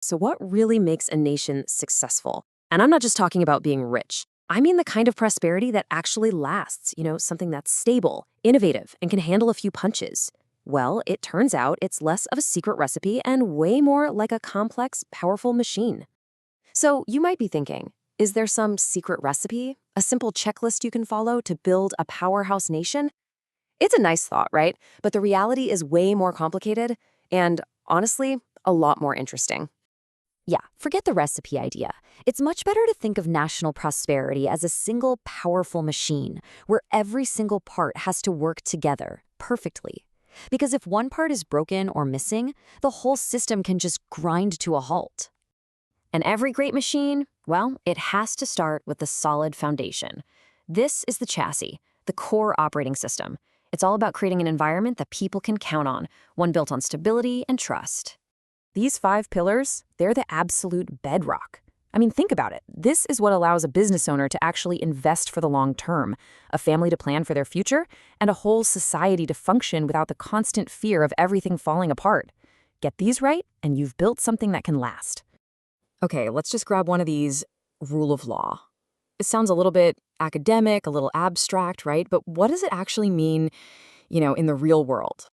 So, what really makes a nation successful? And I'm not just talking about being rich. I mean the kind of prosperity that actually lasts, something that's stable, innovative, and can handle a few punches. Well, it turns out it's less of a secret recipe and way more like a complex, powerful machine. So, you might be thinking, is there some secret recipe? A simple checklist you can follow to build a powerhouse nation? It's a nice thought, right? But the reality is way more complicated and, honestly, a lot more interesting. Yeah, forget the recipe idea. It's much better to think of national prosperity as a single powerful machine where every single part has to work together perfectly. Because if one part is broken or missing, the whole system can just grind to a halt. And every great machine, well, it has to start with a solid foundation. This is the chassis, the core operating system. It's all about creating an environment that people can count on, one built on stability and trust. These 5 pillars, they're the absolute bedrock. I mean, think about it. This is what allows a business owner to actually invest for the long term, a family to plan for their future, and a whole society to function without the constant fear of everything falling apart. Get these right, and you've built something that can last. Okay, let's just grab one of these. Rule of law. It sounds a little bit academic, a little abstract, right? But what does it actually mean, in the real world?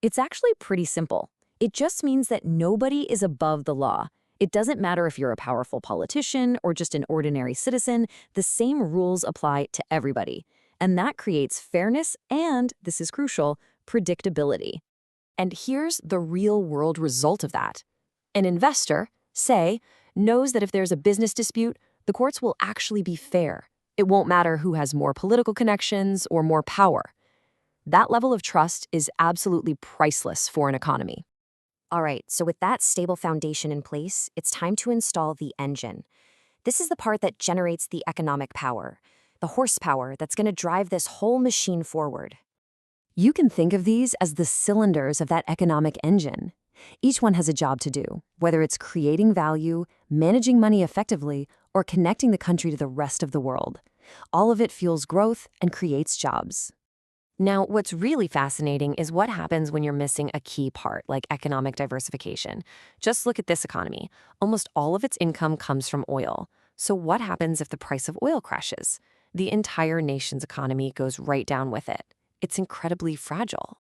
It's actually pretty simple. It just means that nobody is above the law. It doesn't matter if you're a powerful politician or just an ordinary citizen, the same rules apply to everybody. And that creates fairness and, this is crucial, predictability. And here's the real-world result of that. An investor, say, knows that if there's a business dispute, the courts will actually be fair. It won't matter who has more political connections or more power. That level of trust is absolutely priceless for an economy. All right, so with that stable foundation in place, it's time to install the engine. This is the part that generates the economic power, the horsepower that's going to drive this whole machine forward. You can think of these as the cylinders of that economic engine. Each one has a job to do, whether it's creating value, managing money effectively, or connecting the country to the rest of the world. All of it fuels growth and creates jobs. Now, what's really fascinating is what happens when you're missing a key part, like economic diversification. Just look at this economy. Almost all of its income comes from oil. So what happens if the price of oil crashes? The entire nation's economy goes right down with it. It's incredibly fragile.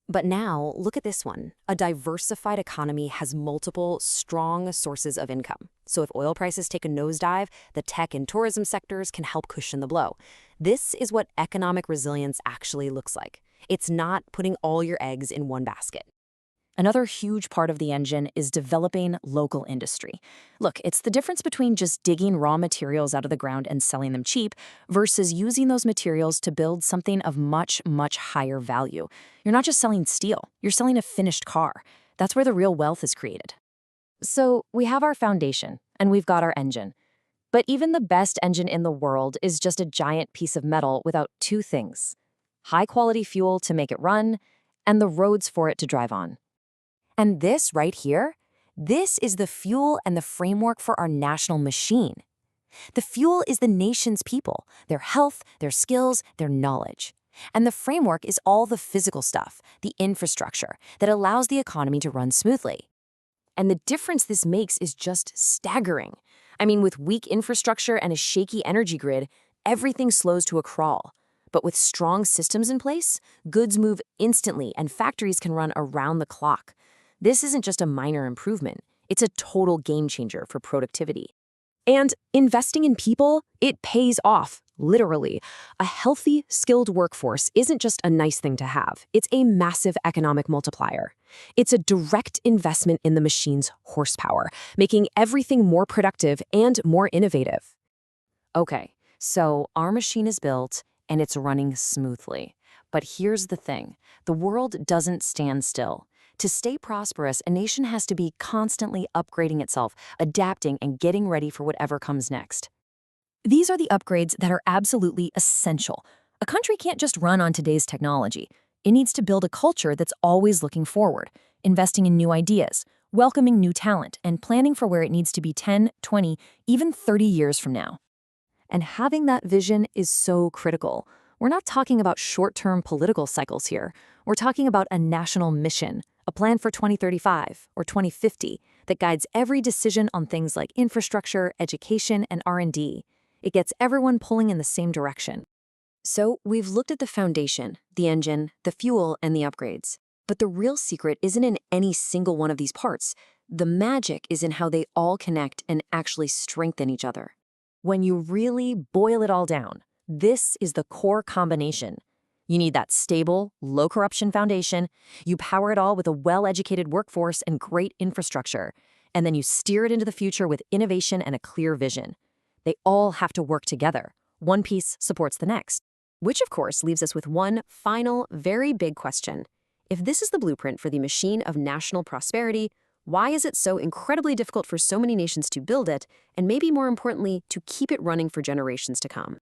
But now, look at this one. A diversified economy has multiple, strong sources of income. So if oil prices take a nosedive, the tech and tourism sectors can help cushion the blow. This is what economic resilience actually looks like. It's not putting all your eggs in one basket. Another huge part of the engine is developing local industry. Look, it's the difference between just digging raw materials out of the ground and selling them cheap versus using those materials to build something of much, much higher value. You're not just selling steel, you're selling a finished car. That's where the real wealth is created. So we have our foundation, and we've got our engine. But even the best engine in the world is just a giant piece of metal without 2 things: high-quality fuel to make it run, and the roads for it to drive on. And this right here, this is the fuel and the framework for our national machine. The fuel is the nation's people, their health, their skills, their knowledge. And the framework is all the physical stuff, the infrastructure, that allows the economy to run smoothly. And the difference this makes is just staggering. I mean, with weak infrastructure and a shaky energy grid, everything slows to a crawl. But with strong systems in place, goods move instantly and factories can run around the clock. This isn't just a minor improvement, it's a total game changer for productivity. And investing in people, it pays off, literally. A healthy, skilled workforce isn't just a nice thing to have, it's a massive economic multiplier. It's a direct investment in the machine's horsepower, making everything more productive and more innovative. Okay, so our machine is built and it's running smoothly. But here's the thing, the world doesn't stand still. To stay prosperous, a nation has to be constantly upgrading itself, adapting, and getting ready for whatever comes next. These are the upgrades that are absolutely essential. A country can't just run on today's technology. It needs to build a culture that's always looking forward, investing in new ideas, welcoming new talent, and planning for where it needs to be 10, 20, even 30 years from now. And having that vision is so critical. We're not talking about short-term political cycles here. We're talking about a national mission, a plan for 2035 or 2050, that guides every decision on things like infrastructure, education, and R&D. It gets everyone pulling in the same direction. So we've looked at the foundation, the engine, the fuel, and the upgrades. But the real secret isn't in any single one of these parts. The magic is in how they all connect and actually strengthen each other. When you really boil it all down, this is the core combination. You need that stable, low-corruption foundation, you power it all with a well-educated workforce and great infrastructure, and then you steer it into the future with innovation and a clear vision. They all have to work together. One piece supports the next. Which, of course, leaves us with one final, very big question. If this is the blueprint for the machine of national prosperity, why is it so incredibly difficult for so many nations to build it, and maybe more importantly, to keep it running for generations to come?